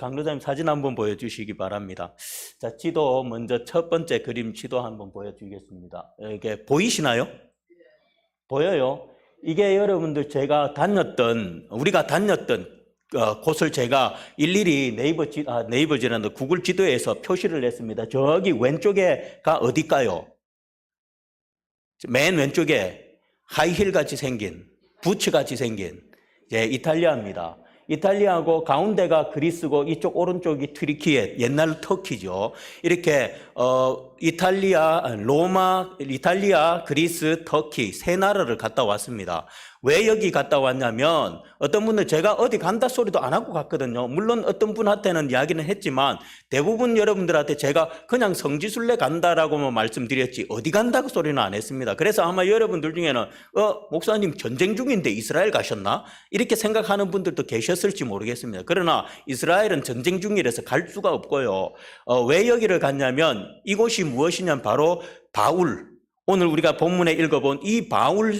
강로사님 사진 한번 보여주시기 바랍니다. 자, 지도 먼저 첫 번째 그림 지도 한번 보여주겠습니다. 이게 보이시나요? 보여요? 이게 여러분들 우리가 다녔던 곳을 제가 일일이 네이버지라는 구글 지도에서 표시를 했습니다. 저기 왼쪽에가 어딜까요? 맨 왼쪽에 하이힐 같이 생긴, 부츠 같이 생긴, 이탈리아입니다. 이탈리아고 가운데가 그리스고 이쪽 오른쪽이 튀르키예, 옛날 터키죠. 이렇게 이탈리아, 로마, 이탈리아, 그리스, 터키 세 나라를 갔다 왔습니다. 왜 여기 갔다 왔냐면 어떤 분은 제가 어디 간다 소리도 안 하고 갔거든요. 물론 어떤 분한테는 이야기는 했지만 대부분 여러분들한테 제가 그냥 성지순례 간다라고만 말씀드렸지 어디 간다고 소리는 안 했습니다. 그래서 아마 여러분들 중에는 목사님 전쟁 중인데 이스라엘 가셨나? 이렇게 생각하는 분들도 계셨을지 모르겠습니다. 그러나 이스라엘은 전쟁 중이라서 갈 수가 없고요. 왜 여기를 갔냐면 이곳이 무엇이냐면 바로 바울, 오늘 우리가 본문에 읽어본 이 바울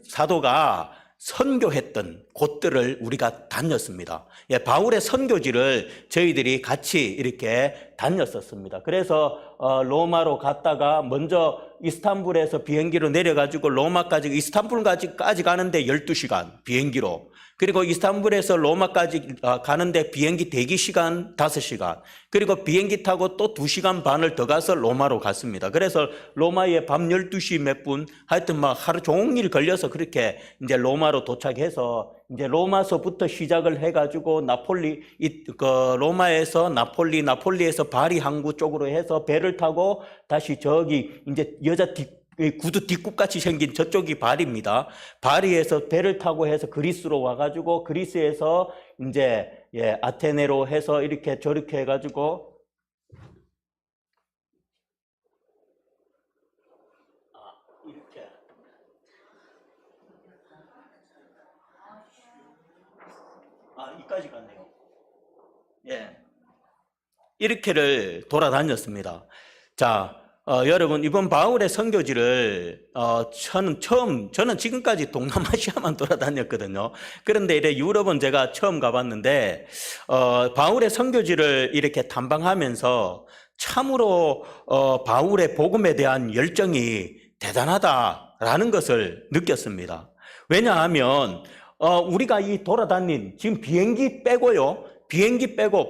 사도가 선교했던 곳들을 우리가 다녔습니다. 바울의 선교지를 저희들이 같이 이렇게 다녔었습니다. 그래서 로마로 갔다가 먼저 이스탄불에서 비행기로 내려가지고 로마까지, 이스탄불까지 가는데 12시간 비행기로, 그리고 이스탄불에서 로마까지 가는데 비행기 대기 시간 5시간, 그리고 비행기 타고 또 2시간 반을 더 가서 로마로 갔습니다. 그래서 로마에 밤 12시 몇 분, 하여튼 막 하루 종일 걸려서 그렇게 이제 로마로 도착해서 이제 로마서부터 시작을 해가지고 로마에서 나폴리에서 바리 항구 쪽으로 해서 배를 타고 다시 저기 이제 구두 뒷굽같이 생긴 저쪽이 바리입니다. 바리에서 배를 타고 해서 그리스로 와가지고 그리스에서 이제 아테네로 해서 이렇게 저렇게 해가지고 이렇게 이까지 갔네요. 이렇게를 돌아다녔습니다. 자. 여러분, 이번 바울의 선교지를 저는 지금까지 동남아시아만 돌아다녔거든요. 그런데 이래 유럽은 제가 처음 가봤는데 바울의 선교지를 이렇게 탐방하면서 참으로 바울의 복음에 대한 열정이 대단하다라는 것을 느꼈습니다. 왜냐하면 우리가 이 돌아다닌 지금 비행기 빼고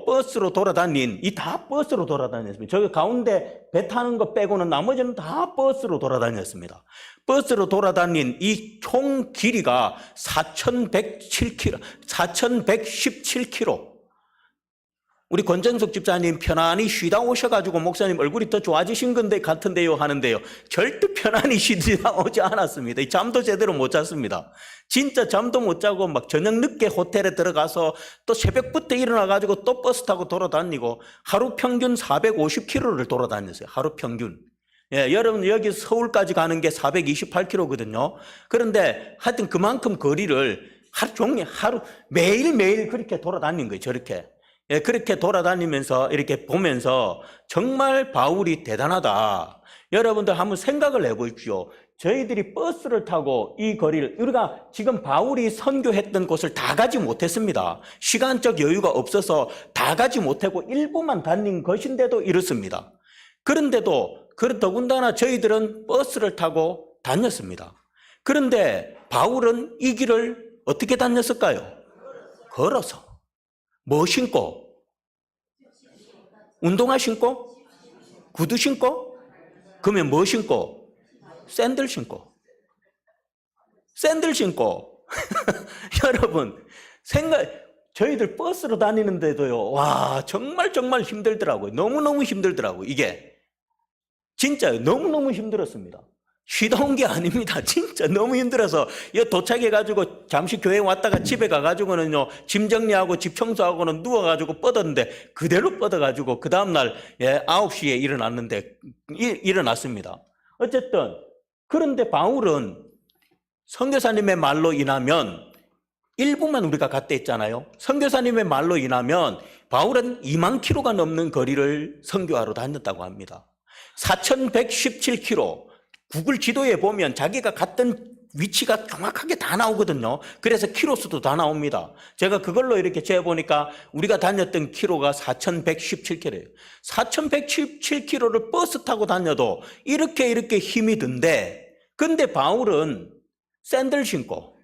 버스로 돌아다닌, 다 버스로 돌아다녔습니다. 저기 가운데 배 타는 거 빼고는 나머지는 다 버스로 돌아다녔습니다. 버스로 돌아다닌 이 총 길이가 4,117km. 우리 권정숙 집사님 편안히 쉬다 오셔가지고 목사님 얼굴이 더 좋아지신 건데 같은데요 하는데요. 절대 편안히 쉬다 오지 않았습니다. 잠도 제대로 못 잤습니다. 진짜 잠도 못 자고 막 저녁 늦게 호텔에 들어가서 또 새벽부터 일어나가지고 또 버스 타고 돌아다니고 하루 평균 450km를 돌아다녔어요. 하루 평균. 여러분 여기 서울까지 가는 게 428km거든요. 그런데 하여튼 그만큼 거리를 하루 종일 매일매일 그렇게 돌아다닌 거예요. 저렇게. 그렇게 돌아다니면서 이렇게 보면서 정말 바울이 대단하다. 여러분들 한번 생각을 해보십시오. 저희들이 버스를 타고 이 거리를, 우리가 지금 바울이 선교했던 곳을 다 가지 못했습니다. 시간적 여유가 없어서 다 가지 못하고 일부만 다닌 것인데도 이렇습니다. 그런데도 더군다나 저희들은 버스를 타고 다녔습니다. 그런데 바울은 이 길을 어떻게 다녔을까요? 걸어서. 뭐 신고? 운동화 신고? 구두 신고? 그러면 뭐 신고? 샌들 신고. 여러분, 저희들 버스로 다니는데도요, 와, 정말 힘들더라고요. 너무너무 힘들더라고요, 이게. 진짜 너무너무 힘들었습니다. 쉬다 온 게 아닙니다. 진짜 너무 힘들어서 도착해가지고 잠시 교회 왔다가 집에 가가지고는요 짐 정리하고 집 청소하고는 누워가지고 뻗었는데 그대로 뻗어가지고 그 다음날 9시에 일어났습니다. 어쨌든 그런데 바울은 선교사님의 말로 인하면 일부만 우리가 갔다 했잖아요. 선교사님의 말로 인하면 바울은 2만 킬로가 넘는 거리를 선교하러 다녔다고 합니다. 4,117km. 구글 지도에 보면 자기가 갔던 위치가 정확하게 다 나오거든요. 그래서 키로수도 다 나옵니다. 제가 그걸로 이렇게 재보니까 우리가 다녔던 키로가 4,117km예요. 4,117km를 버스 타고 다녀도 이렇게 힘이 든데, 근데 바울은 샌들 신고,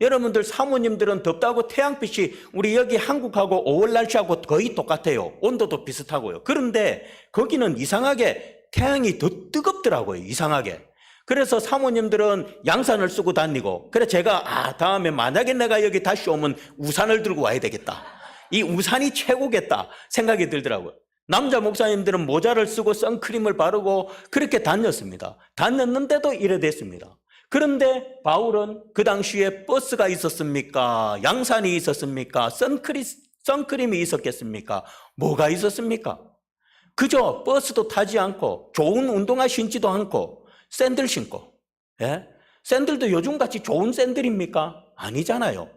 여러분들 사모님들은 덥다고 태양빛이 우리 여기 한국하고 5월 날씨하고 거의 똑같아요. 온도도 비슷하고요. 그런데 거기는 이상하게 태양이 더 뜨겁더라고요. 이상하게. 그래서 사모님들은 양산을 쓰고 다니고, 그래 제가 다음에 만약에 내가 여기 다시 오면 우산을 들고 와야 되겠다. 이 우산이 최고겠다 생각이 들더라고요. 남자 목사님들은 모자를 쓰고 선크림을 바르고 그렇게 다녔습니다. 다녔는데도 이래 됐습니다. 그런데 바울은 그 당시에 버스가 있었습니까? 양산이 있었습니까? 선크림이 있었겠습니까? 뭐가 있었습니까? 그저 버스도 타지 않고 좋은 운동화 신지도 않고 샌들 신고, 예? 샌들도 요즘같이 좋은 샌들입니까? 아니잖아요.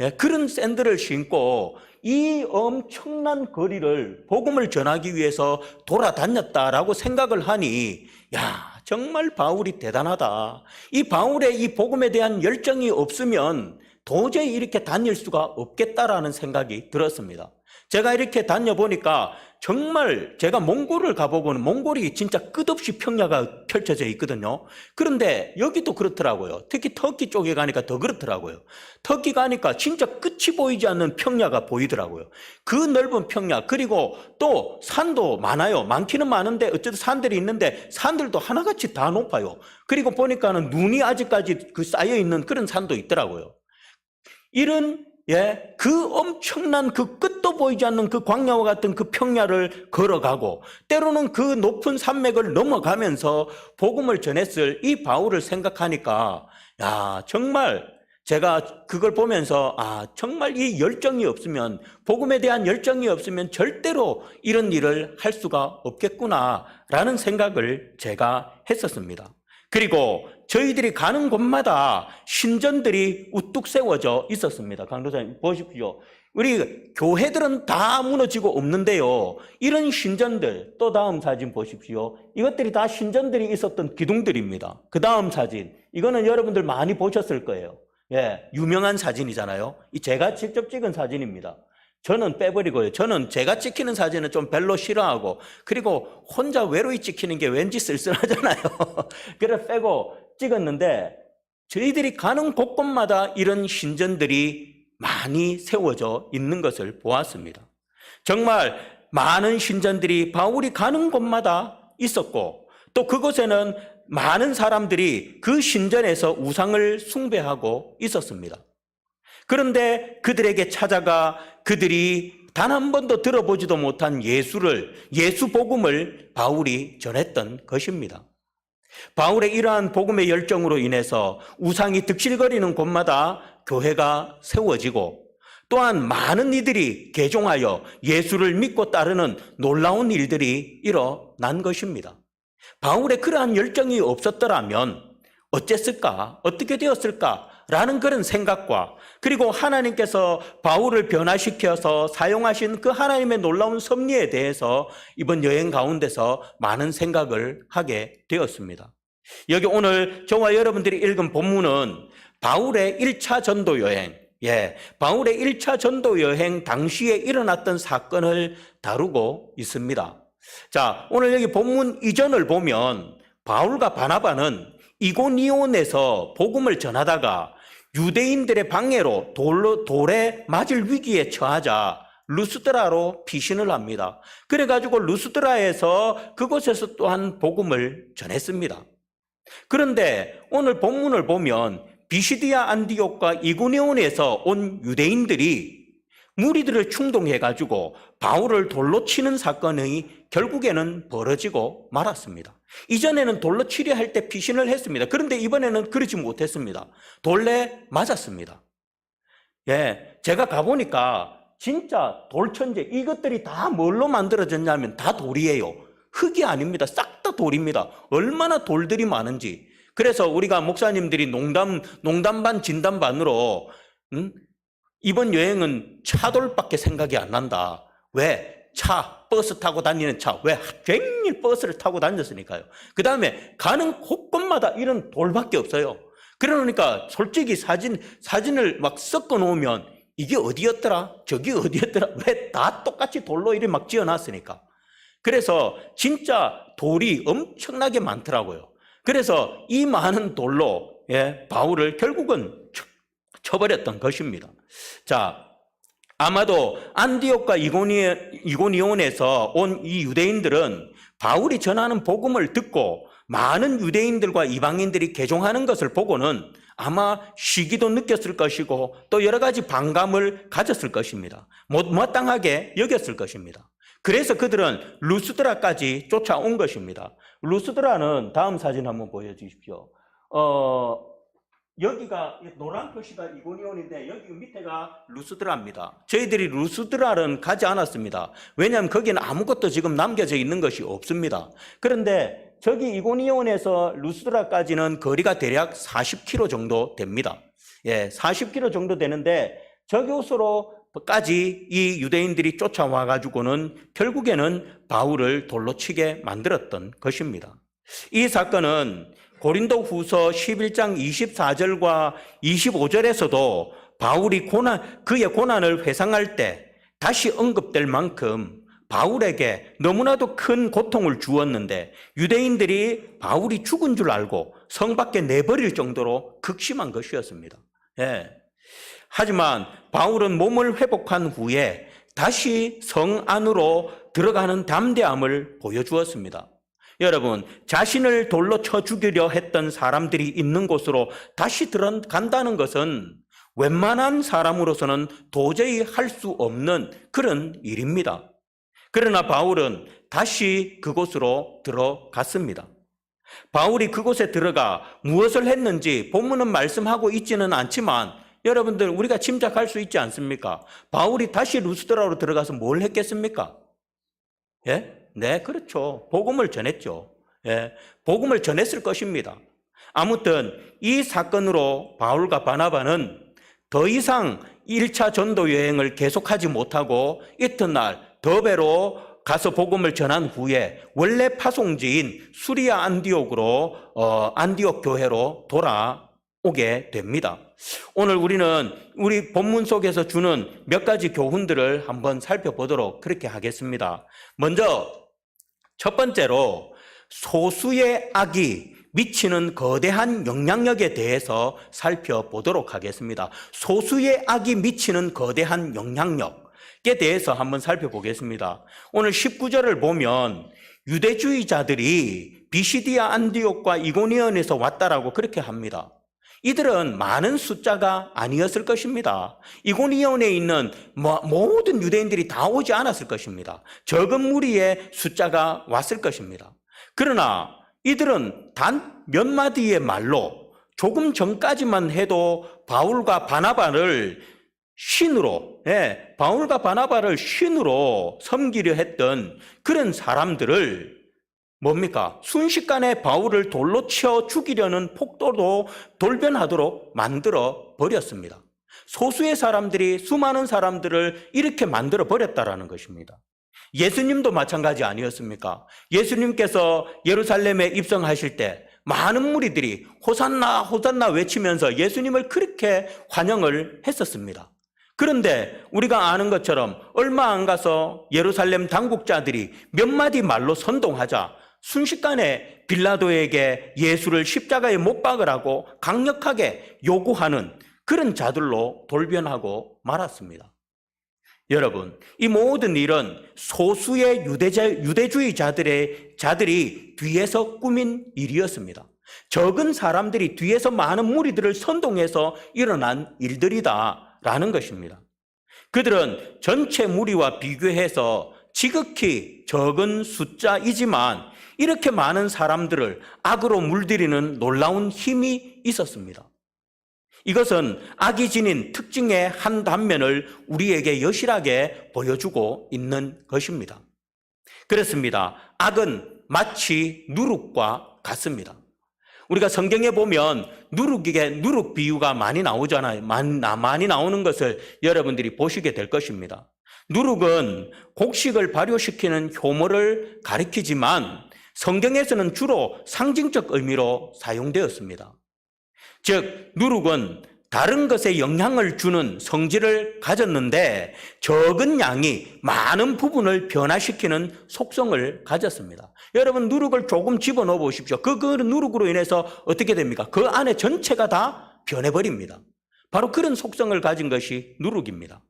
예? 그런 샌들을 신고 이 엄청난 거리를 복음을 전하기 위해서 돌아다녔다라고 생각을 하니, 야, 정말 바울이 대단하다. 이 바울의 이 복음에 대한 열정이 없으면 도저히 이렇게 다닐 수가 없겠다라는 생각이 들었습니다. 제가 이렇게 다녀보니까 정말 제가 몽골을 가보고는 몽골이 진짜 끝없이 평야가 펼쳐져 있거든요. 그런데 여기도 그렇더라고요. 특히 터키 쪽에 가니까 더 그렇더라고요. 터키 가니까 진짜 끝이 보이지 않는 평야가 보이더라고요. 그 넓은 평야, 그리고 또 산도 많아요. 많기는 많은데 어쨌든 산들이 있는데 산들도 하나같이 다 높아요. 그리고 보니까는 눈이 아직까지 쌓여 있는 그런 산도 있더라고요. 이런 그 엄청난 그 끝도 보이지 않는 그 광야와 같은 그 평야를 걸어가고 때로는 그 높은 산맥을 넘어가면서 복음을 전했을 이 바울을 생각하니까, 야, 정말 제가 그걸 보면서 정말 이 열정이 없으면, 복음에 대한 열정이 없으면 절대로 이런 일을 할 수가 없겠구나라는 생각을 제가 했었습니다. 그리고 저희들이 가는 곳마다 신전들이 우뚝 세워져 있었습니다. 강도사님 보십시오. 우리 교회들은 다 무너지고 없는데요, 이런 신전들, 또 다음 사진 보십시오. 이것들이 다 신전들이 있었던 기둥들입니다. 그 다음 사진, 이거는 여러분들 많이 보셨을 거예요. 예, 유명한 사진이잖아요. 제가 직접 찍은 사진입니다. 저는 빼버리고요. 저는 제가 찍히는 사진은 좀 별로 싫어하고, 그리고 혼자 외로이 찍히는 게 왠지 쓸쓸하잖아요. 그래서 빼고 찍었는데, 저희들이 가는 곳곳마다 이런 신전들이 많이 세워져 있는 것을 보았습니다. 정말 많은 신전들이 바울이 가는 곳마다 있었고, 또 그곳에는 많은 사람들이 그 신전에서 우상을 숭배하고 있었습니다. 그런데 그들에게 찾아가 그들이 단 한 번도 들어보지도 못한 예수 복음을 바울이 전했던 것입니다. 바울의 이러한 복음의 열정으로 인해서 우상이 득실거리는 곳마다 교회가 세워지고, 또한 많은 이들이 개종하여 예수를 믿고 따르는 놀라운 일들이 일어난 것입니다. 바울의 그러한 열정이 없었더라면 어땠을까? 어떻게 되었을까? 라는 그런 생각과, 그리고 하나님께서 바울을 변화시켜서 사용하신 그 하나님의 놀라운 섭리에 대해서 이번 여행 가운데서 많은 생각을 하게 되었습니다. 여기 오늘 저와 여러분들이 읽은 본문은 바울의 1차 전도 여행, 바울의 1차 전도 여행 당시에 일어났던 사건을 다루고 있습니다. 자, 오늘 여기 본문 이전을 보면 바울과 바나바는 이고니온에서 복음을 전하다가 유대인들의 방해로 돌에 맞을 위기에 처하자 루스드라로 피신을 합니다. 그래가지고 루스드라에서 그곳에서 또한 복음을 전했습니다. 그런데 오늘 본문을 보면 비시디아 안디옥과 이고니온에서 온 유대인들이 무리들을 충동해가지고 바울을 돌로 치는 사건이 결국에는 벌어지고 말았습니다. 이전에는 돌로 치려 할 때 피신을 했습니다. 그런데 이번에는 그러지 못했습니다. 돌에 맞았습니다. 제가 가보니까 진짜 돌천재, 이것들이 다 뭘로 만들어졌냐면 다 돌이에요. 흙이 아닙니다. 싹 다 돌입니다. 얼마나 돌들이 많은지. 그래서 우리가 목사님들이 농담 반 진담 반으로 이번 여행은 차돌밖에 생각이 안 난다. 왜? 버스 타고 다니는 차. 왜? 종일 버스를 타고 다녔으니까요. 그 다음에 가는 곳곳마다 이런 돌밖에 없어요. 그러니까 솔직히 사진을 막 섞어 놓으면 이게 어디였더라? 저기 어디였더라? 왜 다 똑같이 돌로 이렇게 막 지어놨으니까. 그래서 진짜 돌이 엄청나게 많더라고요. 그래서 이 많은 돌로 바울을 결국은 쳐버렸던 것입니다. 자, 아마도 안디옥과 이고니온에서 온 이 유대인들은 바울이 전하는 복음을 듣고 많은 유대인들과 이방인들이 개종하는 것을 보고는 아마 시기도 느꼈을 것이고 또 여러 가지 반감을 가졌을 것입니다. 못마땅하게 여겼을 것입니다. 그래서 그들은 루스드라까지 쫓아온 것입니다. 루스드라는 다음 사진 한번 보여주십시오. 여기가 노란 표시가 이고니온인데 여기 밑에가 루스드라입니다. 저희들이 루스드라는 가지 않았습니다. 왜냐하면 거기는 아무것도 지금 남겨져 있는 것이 없습니다. 그런데 저기 이고니온에서 루스드라까지는 거리가 대략 40km 정도 됩니다. 40km 정도 되는데 저곳으로까지 이 유대인들이 쫓아와 가지고는 결국에는 바울을 돌로 치게 만들었던 것입니다. 이 사건은 고린도 후서 11장 24절과 25절에서도 바울이 그의 고난을 회상할 때 다시 언급될 만큼 바울에게 너무나도 큰 고통을 주었는데 유대인들이 바울이 죽은 줄 알고 성 밖에 내버릴 정도로 극심한 것이었습니다. 하지만 바울은 몸을 회복한 후에 다시 성 안으로 들어가는 담대함을 보여주었습니다. 여러분, 자신을 돌로 쳐 죽이려 했던 사람들이 있는 곳으로 다시 들어간다는 것은 웬만한 사람으로서는 도저히 할 수 없는 그런 일입니다. 그러나 바울은 다시 그곳으로 들어갔습니다. 바울이 그곳에 들어가 무엇을 했는지 본문은 말씀하고 있지는 않지만 여러분들 우리가 짐작할 수 있지 않습니까? 바울이 다시 루스드라로 들어가서 뭘 했겠습니까? 네, 그렇죠. 복음을 전했죠. 복음을 전했을 것입니다. 아무튼 이 사건으로 바울과 바나바는 더 이상 1차 전도 여행을 계속하지 못하고 이튿날 더베로 가서 복음을 전한 후에 원래 파송지인 수리아 안디옥으로 안디옥 교회로 돌아오게 됩니다. 오늘 우리는 우리 본문 속에서 주는 몇 가지 교훈들을 한번 살펴보도록 그렇게 하겠습니다. 먼저 첫 번째로 소수의 악이 미치는 거대한 영향력에 대해서 살펴보도록 하겠습니다. 소수의 악이 미치는 거대한 영향력에 대해서 한번 살펴보겠습니다. 오늘 19절을 보면 유대주의자들이 비시디아 안디옥과 이고니온에서 왔다라고 그렇게 합니다. 이들은 많은 숫자가 아니었을 것입니다. 이고니온에 있는 모든 유대인들이 다 오지 않았을 것입니다. 적은 무리의 숫자가 왔을 것입니다. 그러나 이들은 단 몇 마디의 말로 조금 전까지만 해도 바울과 바나바를 신으로 섬기려 했던 그런 사람들을 뭡니까? 순식간에 바울을 돌로 쳐 죽이려는 폭도로 돌변하도록 만들어 버렸습니다. 소수의 사람들이 수많은 사람들을 이렇게 만들어 버렸다라는 것입니다. 예수님도 마찬가지 아니었습니까? 예수님께서 예루살렘에 입성하실 때 많은 무리들이 호산나 호산나 외치면서 예수님을 그렇게 환영을 했었습니다. 그런데 우리가 아는 것처럼 얼마 안 가서 예루살렘 당국자들이 몇 마디 말로 선동하자 순식간에 빌라도에게 예수를 십자가에 못 박으라고 강력하게 요구하는 그런 자들로 돌변하고 말았습니다. 여러분, 이 모든 일은 소수의 유대주의자들이 뒤에서 꾸민 일이었습니다. 적은 사람들이 뒤에서 많은 무리들을 선동해서 일어난 일들이다라는 것입니다. 그들은 전체 무리와 비교해서 지극히 적은 숫자이지만 이렇게 많은 사람들을 악으로 물들이는 놀라운 힘이 있었습니다. 이것은 악이 지닌 특징의 한 단면을 우리에게 여실하게 보여주고 있는 것입니다. 그렇습니다. 악은 마치 누룩과 같습니다. 우리가 성경에 보면 누룩 비유가 많이 나오잖아요. 많이 나오는 것을 여러분들이 보시게 될 것입니다. 누룩은 곡식을 발효시키는 효모를 가리키지만 성경에서는 주로 상징적 의미로 사용되었습니다. 즉 누룩은 다른 것에 영향을 주는 성질을 가졌는데 적은 양이 많은 부분을 변화시키는 속성을 가졌습니다. 여러분 누룩을 조금 집어넣어 보십시오. 그 누룩으로 인해서 어떻게 됩니까? 그 안에 전체가 다 변해버립니다. 바로 그런 속성을 가진 것이 누룩입니다.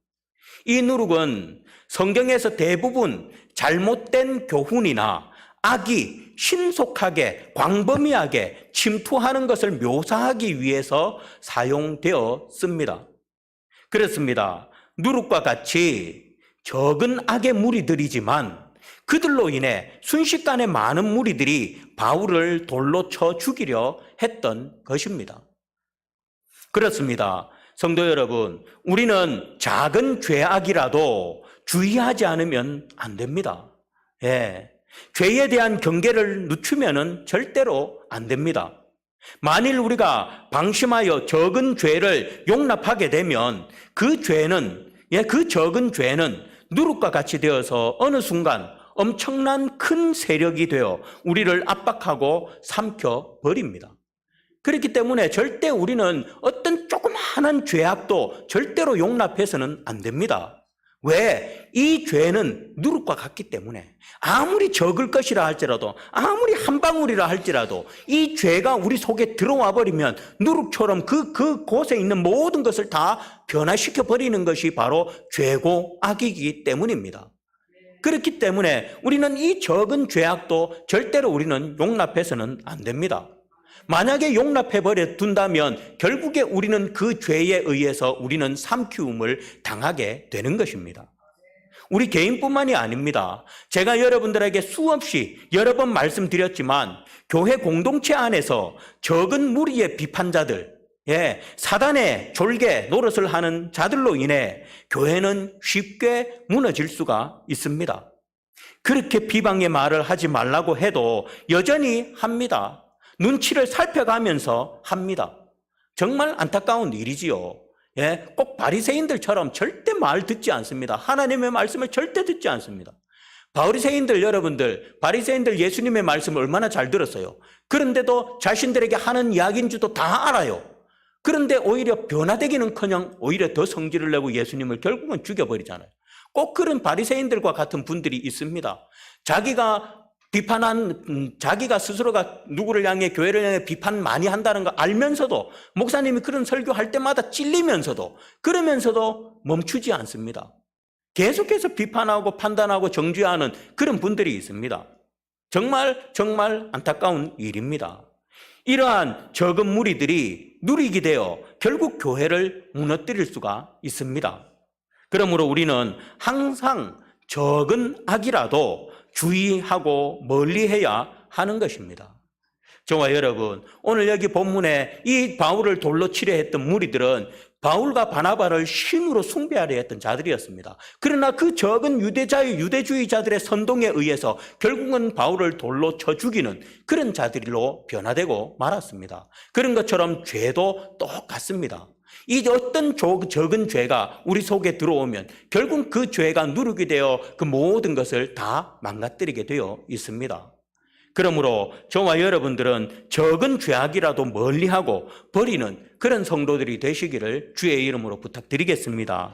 이 누룩은 성경에서 대부분 잘못된 교훈이나 악이 신속하게 광범위하게 침투하는 것을 묘사하기 위해서 사용되었습니다. 그렇습니다. 누룩과 같이 적은 악의 무리들이지만 그들로 인해 순식간에 많은 무리들이 바울을 돌로 쳐 죽이려 했던 것입니다. 그렇습니다. 성도 여러분, 우리는 작은 죄악이라도 주의하지 않으면 안 됩니다. 죄에 대한 경계를 늦추면 절대로 안 됩니다. 만일 우리가 방심하여 적은 죄를 용납하게 되면 그 적은 죄는 누룩과 같이 되어서 어느 순간 엄청난 큰 세력이 되어 우리를 압박하고 삼켜버립니다. 그렇기 때문에 절대 우리는 어떤 조그마한 죄악도 절대로 용납해서는 안 됩니다. 왜? 이 죄는 누룩과 같기 때문에 아무리 적을 것이라 할지라도 아무리 한 방울이라 할지라도 이 죄가 우리 속에 들어와 버리면 누룩처럼 그곳에 있는 모든 것을 다 변화시켜 버리는 것이 바로 죄고 악이기 때문입니다. 그렇기 때문에 우리는 이 적은 죄악도 절대로 우리는 용납해서는 안 됩니다. 만약에 용납해버려 둔다면 결국에 우리는 그 죄에 의해서 우리는 삼키움을 당하게 되는 것입니다. 우리 개인뿐만이 아닙니다. 제가 여러분들에게 수없이 여러 번 말씀드렸지만 교회 공동체 안에서 적은 무리의 비판자들, 사단의 졸개 노릇을 하는 자들로 인해 교회는 쉽게 무너질 수가 있습니다. 그렇게 비방의 말을 하지 말라고 해도 여전히 합니다. 눈치를 살펴가면서 합니다. 정말 안타까운 일이지요. 꼭 바리새인들처럼 절대 말 듣지 않습니다. 하나님의 말씀을 절대 듣지 않습니다. 바리새인들 여러분들, 바리새인들 예수님의 말씀을 얼마나 잘 들었어요. 그런데도 자신들에게 하는 이야기인 줄도 다 알아요. 그런데 오히려 변화되기는커녕 오히려 더 성질을 내고 예수님을 결국은 죽여버리잖아요. 꼭 그런 바리새인들과 같은 분들이 있습니다. 자기가 스스로가 누구를 향해 교회를 향해 비판 많이 한다는 거 알면서도 목사님이 그런 설교할 때마다 찔리면서도 그러면서도 멈추지 않습니다. 계속해서 비판하고 판단하고 정죄하는 그런 분들이 있습니다. 정말 안타까운 일입니다. 이러한 적은 무리들이 누리게 되어 결국 교회를 무너뜨릴 수가 있습니다. 그러므로 우리는 항상 적은 악이라도 주의하고 멀리해야 하는 것입니다. 저와 여러분, 오늘 여기 본문에 이 바울을 돌로 치려 했던 무리들은 바울과 바나바를 신으로 숭배하려 했던 자들이었습니다. 그러나 그 적은 유대주의자들의 선동에 의해서 결국은 바울을 돌로 쳐 죽이는 그런 자들로 변화되고 말았습니다. 그런 것처럼 죄도 똑같습니다. 이 어떤 적은 죄가 우리 속에 들어오면 결국 그 죄가 누룩이 되어 그 모든 것을 다 망가뜨리게 되어 있습니다. 그러므로 저와 여러분들은 적은 죄악이라도 멀리하고 버리는 그런 성도들이 되시기를 주의 이름으로 부탁드리겠습니다.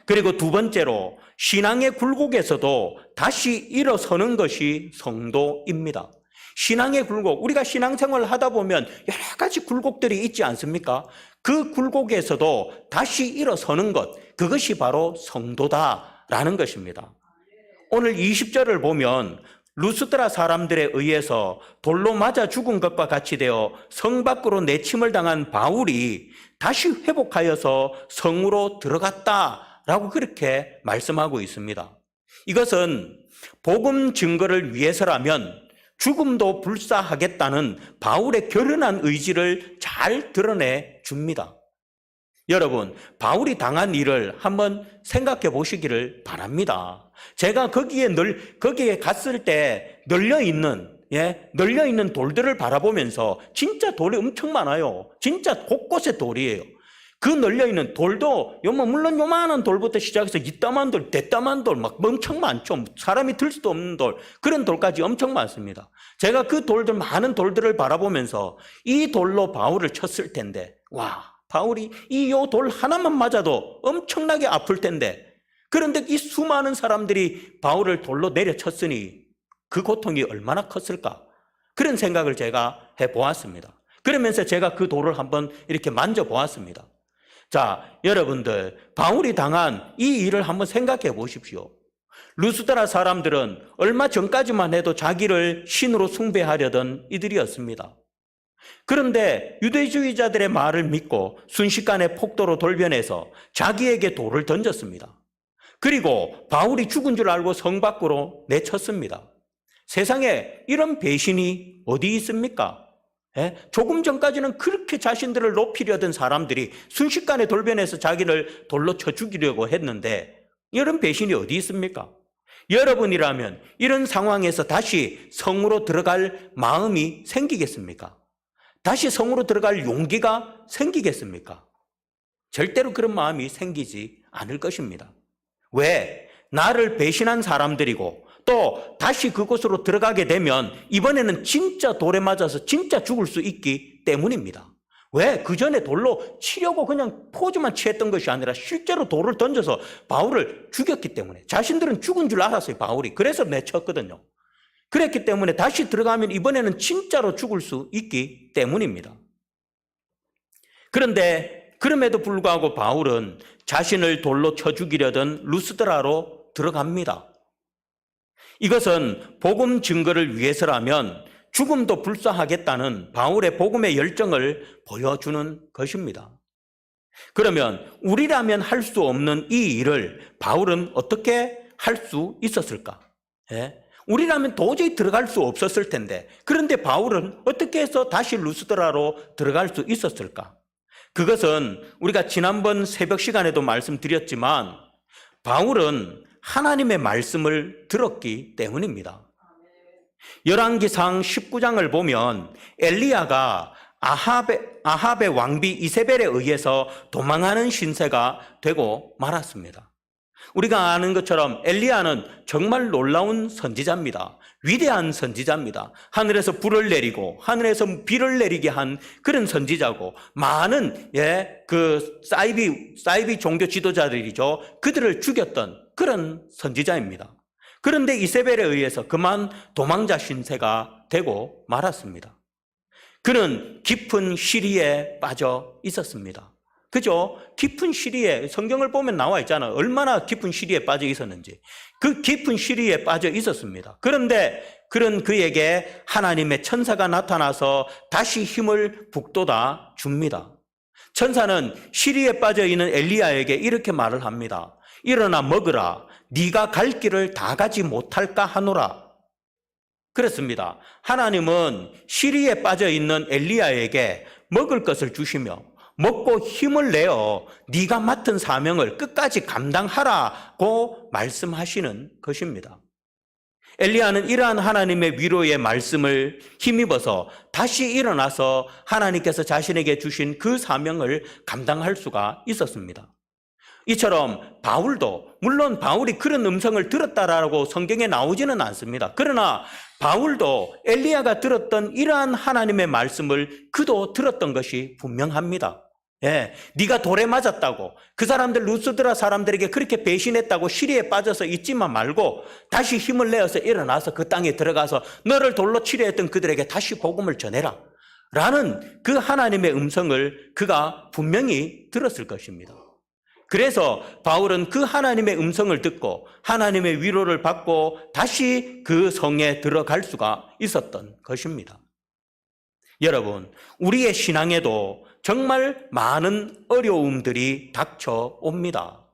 그리고 두 번째로 신앙의 굴곡에서도 다시 일어서는 것이 성도입니다. 신앙의 굴곡, 우리가 신앙생활을 하다 보면 여러 가지 굴곡들이 있지 않습니까? 그 굴곡에서도 다시 일어서는 것, 그것이 바로 성도다라는 것입니다. 오늘 20절을 보면 루스드라 사람들에 의해서 돌로 맞아 죽은 것과 같이 되어 성 밖으로 내침을 당한 바울이 다시 회복하여서 성으로 들어갔다라고 그렇게 말씀하고 있습니다. 이것은 복음 증거를 위해서라면 죽음도 불사하겠다는 바울의 결연한 의지를 잘 드러내 줍니다. 여러분, 바울이 당한 일을 한번 생각해 보시기를 바랍니다. 제가 거기에 갔을 때 널려있는 돌들을 바라보면서 진짜 돌이 엄청 많아요. 진짜 곳곳에 돌이에요. 그 널려있는 돌도 물론 요만한 돌부터 시작해서 이따만 돌, 대따만 돌 막 엄청 많죠. 사람이 들 수도 없는 돌, 그런 돌까지 엄청 많습니다. 제가 그 돌들, 많은 돌들을 바라보면서 이 돌로 바울을 쳤을 텐데, 와, 바울이 요 돌 하나만 맞아도 엄청나게 아플 텐데, 그런데 이 수많은 사람들이 바울을 돌로 내려쳤으니 그 고통이 얼마나 컸을까? 그런 생각을 제가 해보았습니다. 그러면서 제가 그 돌을 한번 이렇게 만져보았습니다. 자, 여러분들, 바울이 당한 이 일을 한번 생각해 보십시오. 루스드라 사람들은 얼마 전까지만 해도 자기를 신으로 숭배하려던 이들이었습니다. 그런데 유대주의자들의 말을 믿고 순식간에 폭도로 돌변해서 자기에게 돌을 던졌습니다. 그리고 바울이 죽은 줄 알고 성 밖으로 내쳤습니다. 세상에 이런 배신이 어디 있습니까? 조금 전까지는 그렇게 자신들을 높이려던 사람들이 순식간에 돌변해서 자기를 돌로 쳐 죽이려고 했는데 이런 배신이 어디 있습니까? 여러분이라면 이런 상황에서 다시 성으로 들어갈 마음이 생기겠습니까? 다시 성으로 들어갈 용기가 생기겠습니까? 절대로 그런 마음이 생기지 않을 것입니다. 왜? 나를 배신한 사람들이고 또 다시 그곳으로 들어가게 되면 이번에는 진짜 돌에 맞아서 진짜 죽을 수 있기 때문입니다. 왜? 그 전에 돌로 치려고 그냥 포즈만 취했던 것이 아니라 실제로 돌을 던져서 바울을 죽였기 때문에, 자신들은 죽은 줄 알았어요, 바울이. 그래서 내쳤거든요. 그랬기 때문에 다시 들어가면 이번에는 진짜로 죽을 수 있기 때문입니다. 그런데 그럼에도 불구하고 바울은 자신을 돌로 쳐 죽이려던 루스드라로 들어갑니다. 이것은 복음 증거를 위해서라면 죽음도 불사하겠다는 바울의 복음의 열정을 보여주는 것입니다. 그러면 우리라면 할 수 없는 이 일을 바울은 어떻게 할 수 있었을까? 우리라면 도저히 들어갈 수 없었을 텐데, 그런데 바울은 어떻게 해서 다시 루스드라로 들어갈 수 있었을까? 그것은 우리가 지난번 새벽 시간에도 말씀드렸지만 바울은 하나님의 말씀을 들었기 때문입니다. 열왕기상 19장을 보면 엘리야가 아합의 왕비 이세벨에 의해서 도망하는 신세가 되고 말았습니다. 우리가 아는 것처럼 엘리야는 정말 놀라운 선지자입니다. 위대한 선지자입니다. 하늘에서 불을 내리고 하늘에서 비를 내리게 한 그런 선지자고, 많은 그 사이비 종교 지도자들이죠, 그들을 죽였던 그런 선지자입니다. 그런데 이세벨에 의해서 그만 도망자 신세가 되고 말았습니다. 그는 깊은 시리에 빠져 있었습니다. 그죠? 깊은 시리에, 성경을 보면 나와 있잖아요. 얼마나 깊은 시리에 빠져 있었는지. 그 깊은 시리에 빠져 있었습니다. 그런데 그런 그에게 하나님의 천사가 나타나서 다시 힘을 북돋아 줍니다. 천사는 시리에 빠져 있는 엘리야에게 이렇게 말을 합니다. 일어나 먹으라. 네가 갈 길을 다 가지 못할까 하노라. 그렇습니다. 하나님은 시리에 빠져 있는 엘리야에게 먹을 것을 주시며 먹고 힘을 내어 네가 맡은 사명을 끝까지 감당하라고 말씀하시는 것입니다. 엘리야는 이러한 하나님의 위로의 말씀을 힘입어서 다시 일어나서 하나님께서 자신에게 주신 그 사명을 감당할 수가 있었습니다. 이처럼 바울도, 물론 바울이 그런 음성을 들었다라고 성경에 나오지는 않습니다. 그러나 바울도 엘리야가 들었던 이러한 하나님의 말씀을 그도 들었던 것이 분명합니다. 네가 돌에 맞았다고, 그 사람들 루스드라 사람들에게 그렇게 배신했다고 시리에 빠져서 있지만 말고 다시 힘을 내어서 일어나서 그 땅에 들어가서 너를 돌로 치려 했던 그들에게 다시 복음을 전해라 라는 그 하나님의 음성을 그가 분명히 들었을 것입니다. 그래서 바울은 그 하나님의 음성을 듣고 하나님의 위로를 받고 다시 그 성에 들어갈 수가 있었던 것입니다. 여러분, 우리의 신앙에도 정말 많은 어려움들이 닥쳐옵니다.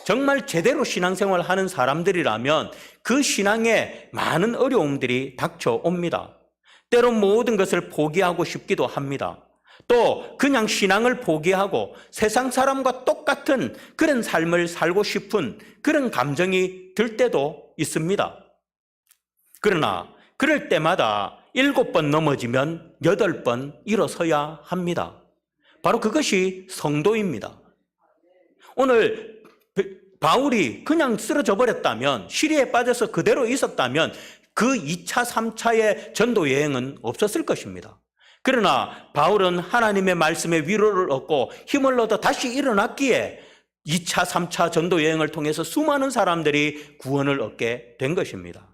정말 제대로 신앙생활을 하는 사람들이라면 그 신앙에 많은 어려움들이 닥쳐옵니다. 때론 모든 것을 포기하고 싶기도 합니다. 또 그냥 신앙을 포기하고 세상 사람과 똑같은 그런 삶을 살고 싶은 그런 감정이 들 때도 있습니다. 그러나 그럴 때마다 7번 넘어지면 8번 일어서야 합니다. 바로 그것이 성도입니다. 오늘 바울이 그냥 쓰러져 버렸다면, 시리에 빠져서 그대로 있었다면 그 2차, 3차의 전도 여행은 없었을 것입니다. 그러나 바울은 하나님의 말씀에 위로를 얻고 힘을 얻어 다시 일어났기에 2차, 3차 전도 여행을 통해서 수많은 사람들이 구원을 얻게 된 것입니다.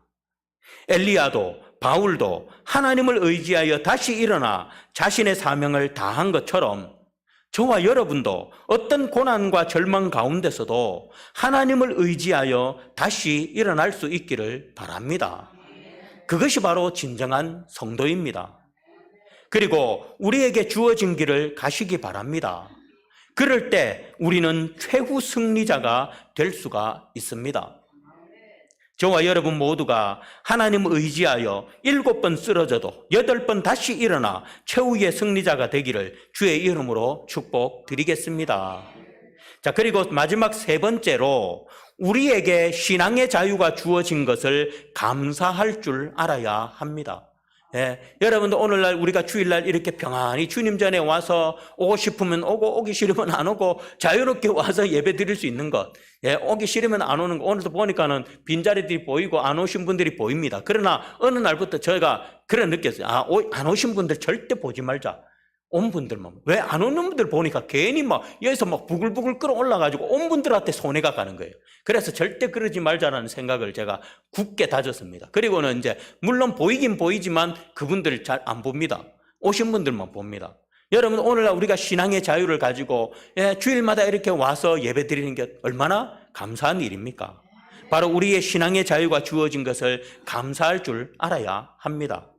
엘리야도 바울도 하나님을 의지하여 다시 일어나 자신의 사명을 다한 것처럼 저와 여러분도 어떤 고난과 절망 가운데서도 하나님을 의지하여 다시 일어날 수 있기를 바랍니다. 그것이 바로 진정한 성도입니다. 그리고 우리에게 주어진 길을 가시기 바랍니다. 그럴 때 우리는 최후 승리자가 될 수가 있습니다. 저와 여러분 모두가 하나님을 의지하여 7번 쓰러져도 8번 다시 일어나 최후의 승리자가 되기를 주의 이름으로 축복드리겠습니다. 자, 그리고 마지막 3번째로 우리에게 신앙의 자유가 주어진 것을 감사할 줄 알아야 합니다. 예, 여러분도 오늘날 우리가 주일날 이렇게 평안히 주님 전에 와서 오고 싶으면 오고 오기 싫으면 안 오고 자유롭게 와서 예배 드릴 수 있는 것, 예, 오기 싫으면 안 오는 거. 오늘도 보니까는 빈자리들이 보이고 안 오신 분들이 보입니다. 그러나 어느 날부터 저희가 그래 느꼈어요. 안 오신 분들 절대 보지 말자. 온 분들만. 왜 안 오는 분들 보니까 괜히 여기서 부글부글 끌어올라가지고 온 분들한테 손해가 가는 거예요. 그래서 절대 그러지 말자라는 생각을 제가 굳게 다졌습니다. 그리고는 이제 물론 보이긴 보이지만 그분들 잘 안 봅니다. 오신 분들만 봅니다. 여러분, 오늘날 우리가 신앙의 자유를 가지고 주일마다 이렇게 와서 예배 드리는 게 얼마나 감사한 일입니까? 바로 우리의 신앙의 자유가 주어진 것을 감사할 줄 알아야 합니다.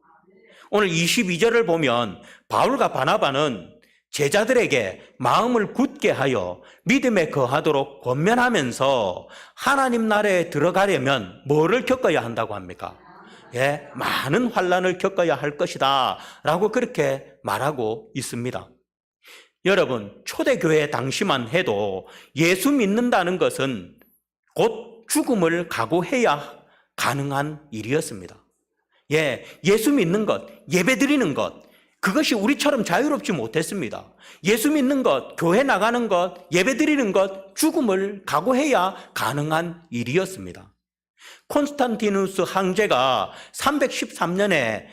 오늘 22절을 보면 바울과 바나바는 제자들에게 마음을 굳게 하여 믿음에 거하도록 권면하면서 하나님 나라에 들어가려면 뭐를 겪어야 한다고 합니까? 예, 많은 환난을 겪어야 할 것이다 라고 그렇게 말하고 있습니다. 여러분, 초대교회 당시만 해도 예수 믿는다는 것은 곧 죽음을 각오해야 가능한 일이었습니다. 예, 예수 믿는 것, 예배 드리는 것, 그것이 우리처럼 자유롭지 못했습니다. 예수 믿는 것, 교회 나가는 것, 예배 드리는 것, 죽음을 각오해야 가능한 일이었습니다. 콘스탄티누스 황제가 313년에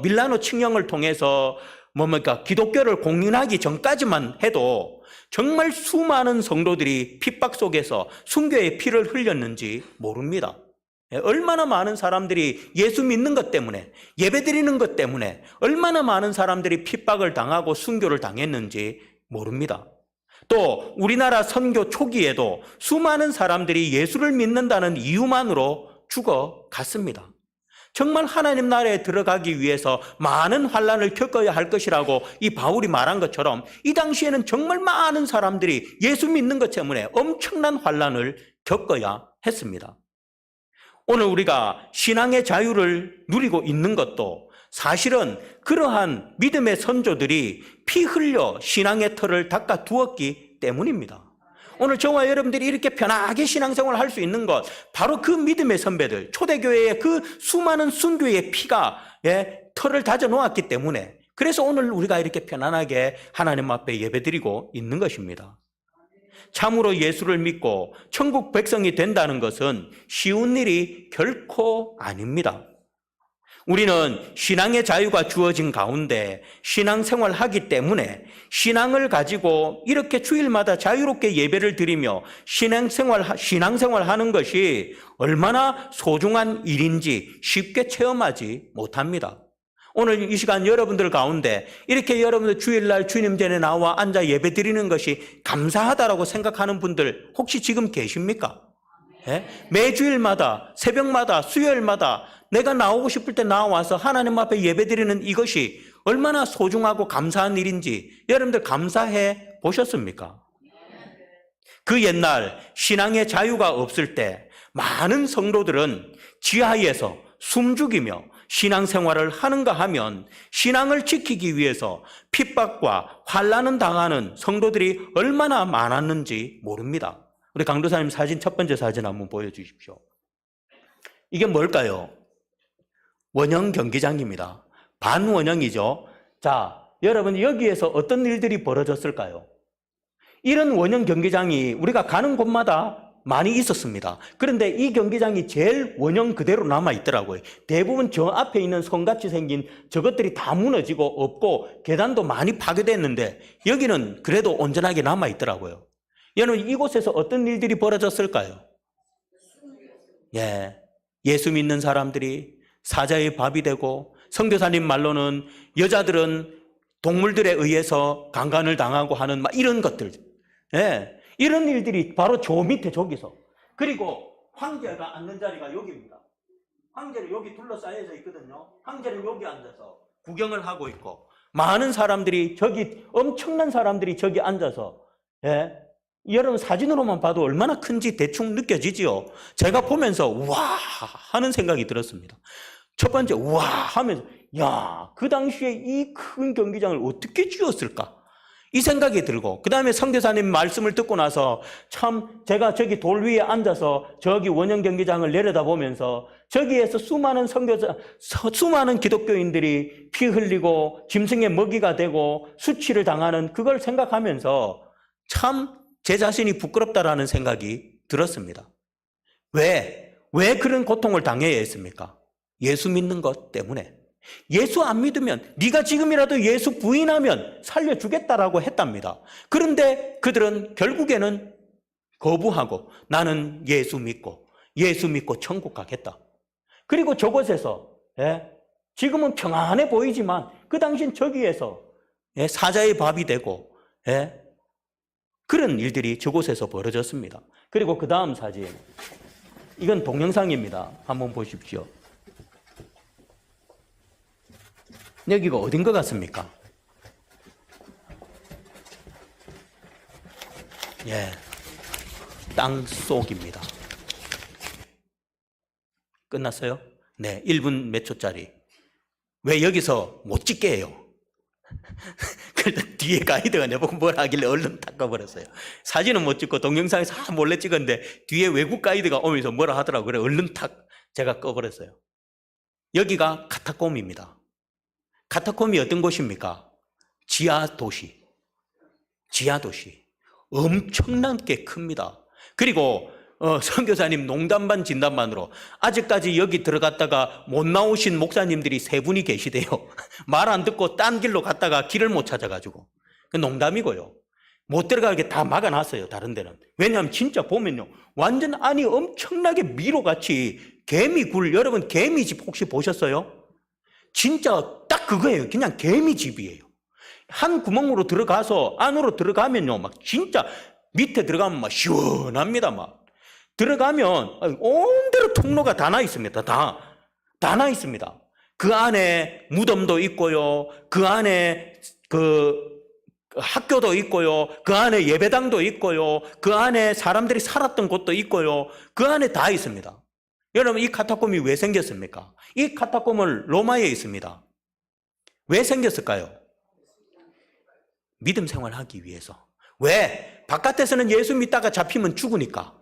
밀라노 칙령을 통해서 기독교를 공인하기 전까지만 해도 정말 수많은 성도들이 핍박 속에서 순교의 피를 흘렸는지 모릅니다. 얼마나 많은 사람들이 예수 믿는 것 때문에, 예배 드리는 것 때문에 얼마나 많은 사람들이 핍박을 당하고 순교를 당했는지 모릅니다. 또 우리나라 선교 초기에도 수많은 사람들이 예수를 믿는다는 이유만으로 죽어갔습니다. 정말 하나님 나라에 들어가기 위해서 많은 환난을 겪어야 할 것이라고 이 바울이 말한 것처럼 이 당시에는 정말 많은 사람들이 예수 믿는 것 때문에 엄청난 환난을 겪어야 했습니다. 오늘 우리가 신앙의 자유를 누리고 있는 것도 사실은 그러한 믿음의 선조들이 피 흘려 신앙의 털을 닦아 두었기 때문입니다. 오늘 저와 여러분들이 이렇게 편하게 신앙생활을 할 수 있는 것, 바로 그 믿음의 선배들, 초대교회의 그 수많은 순교의 피가 털을 다져 놓았기 때문에, 그래서 오늘 우리가 이렇게 편안하게 하나님 앞에 예배드리고 있는 것입니다. 참으로 예수를 믿고 천국 백성이 된다는 것은 쉬운 일이 결코 아닙니다. 우리는 신앙의 자유가 주어진 가운데 신앙생활을 하기 때문에 신앙을 가지고 이렇게 주일마다 자유롭게 예배를 드리며 신앙생활 하는 것이 얼마나 소중한 일인지 쉽게 체험하지 못합니다. 오늘 이 시간 여러분들 가운데 이렇게 여러분들 주일날 주님 전에 나와 앉아 예배 드리는 것이 감사하다라고 생각하는 분들 혹시 지금 계십니까? 예? 매주일마다, 새벽마다, 수요일마다 내가 나오고 싶을 때 나와서 하나님 앞에 예배 드리는 이것이 얼마나 소중하고 감사한 일인지 여러분들 감사해 보셨습니까? 그 옛날 신앙의 자유가 없을 때 많은 성도들은 지하에서 숨죽이며 신앙생활을 하는가 하면 신앙을 지키기 위해서 핍박과 환난을 당하는 성도들이 얼마나 많았는지 모릅니다. 우리 강도사님 사진, 첫 번째 사진 한번 보여주십시오. 이게 뭘까요? 원형 경기장입니다. 반원형이죠. 자, 여러분, 여기에서 어떤 일들이 벌어졌을까요? 이런 원형 경기장이 우리가 가는 곳마다 많이 있었습니다. 그런데 이 경기장이 제일 원형 그대로 남아있더라고요. 대부분 저 앞에 있는 성같이 생긴 저것들이 다 무너지고 없고 계단도 많이 파괴됐는데 여기는 그래도 온전하게 남아있더라고요. 여러분, 이곳에서 어떤 일들이 벌어졌을까요? 예수 믿는 사람들이 사자의 밥이 되고, 선교사님 말로는 여자들은 동물들에 의해서 강간을 당하고 하는 막 이런 것들. 이런 일들이 바로 저 밑에 저기서. 그리고 황제가 앉는 자리가 여기입니다. 황제는 여기 둘러싸여져 있거든요. 황제는 여기 앉아서 구경을 하고 있고, 많은 사람들이 저기, 엄청난 사람들이 저기 앉아서, 여러분 사진으로만 봐도 얼마나 큰지 대충 느껴지지요. 제가 보면서 와 하는 생각이 들었습니다. 첫 번째 와 하면서, 야, 그 당시에 이 큰 경기장을 어떻게 지었을까? 이 생각이 들고, 그 다음에 선교사님 말씀을 듣고 나서 참 제가 저기 돌 위에 앉아서 저기 원형 경기장을 내려다보면서 저기에서 수많은 기독교인들이 피 흘리고 짐승의 먹이가 되고 수치를 당하는 그걸 생각하면서 참 제 자신이 부끄럽다라는 생각이 들었습니다. 왜 그런 고통을 당해야 했습니까? 예수 믿는 것 때문에. 예수 안 믿으면, 네가 지금이라도 예수 부인하면 살려주겠다라고 했답니다. 그런데 그들은 결국에는 거부하고 나는 예수 믿고 천국 가겠다. 그리고 저곳에서 지금은 평안해 보이지만 그 당시엔 저기에서 사자의 밥이 되고 그런 일들이 저곳에서 벌어졌습니다. 그리고 그 다음 사진, 이건 동영상입니다. 한번 보십시오. 여기가 어딘 것 같습니까? 땅속입니다. 끝났어요? 네, 1분 몇 초짜리. 왜 여기서 못 찍게 해요? 그래서 뒤에 가이드가 내보고 뭘 하길래 얼른 닦아버렸어요. 사진은 못 찍고 동영상에서 몰래 찍었는데 뒤에 외국 가이드가 오면서 뭐라 하더라고요. 그래 얼른 제가 꺼버렸어요. 여기가 카타콤입니다. 카타콤이 어떤 곳입니까? 지하도시. 엄청나게 큽니다. 그리고 선교사님 농담반 진담반으로 아직까지 여기 들어갔다가 못 나오신 목사님들이 3분이 계시대요. 말 안 듣고 딴 길로 갔다가 길을 못 찾아가지고. 농담이고요. 못 들어가게 다 막아놨어요. 다른 데는. 왜냐하면 진짜 보면요, 완전 안이 엄청나게 미로같이 개미굴, 여러분 개미집 혹시 보셨어요? 진짜 딱 그거예요. 그냥 개미집이에요. 한 구멍으로 들어가서 안으로 들어가면요, 막 진짜 밑에 들어가면 막 시원합니다. 막 들어가면 온데로 통로가 다 나 있습니다. 다 나 있습니다. 그 안에 무덤도 있고요. 그 안에 그 학교도 있고요. 그 안에 예배당도 있고요. 그 안에 사람들이 살았던 곳도 있고요. 그 안에 다 있습니다. 여러분, 이 카타콤이 왜 생겼습니까? 이 카타콤은 로마에 있습니다. 왜 생겼을까요? 믿음 생활하기 위해서. 왜? 바깥에서는 예수 믿다가 잡히면 죽으니까.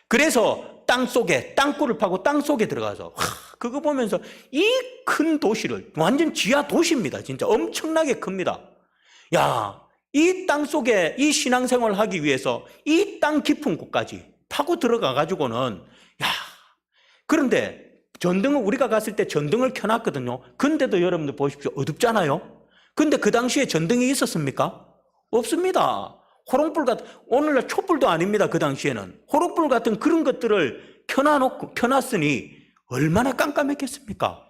그래서 땅속에, 땅굴을 파고 땅속에 들어가서 그거 보면서 이 큰 도시를, 완전 지하 도시입니다. 진짜 엄청나게 큽니다. 야, 이 땅속에 이 신앙생활을 하기 위해서 이 땅 깊은 곳까지 파고 들어가 가지고는, 그런데 전등을, 우리가 갔을 때 전등을 켜놨거든요. 근데도 여러분들 보십시오. 어둡잖아요. 근데 그 당시에 전등이 있었습니까? 없습니다. 호롱불 같은, 오늘날 촛불도 아닙니다. 그 당시에는 호롱불 같은 그런 것들을 켜놨으니 얼마나 깜깜했겠습니까?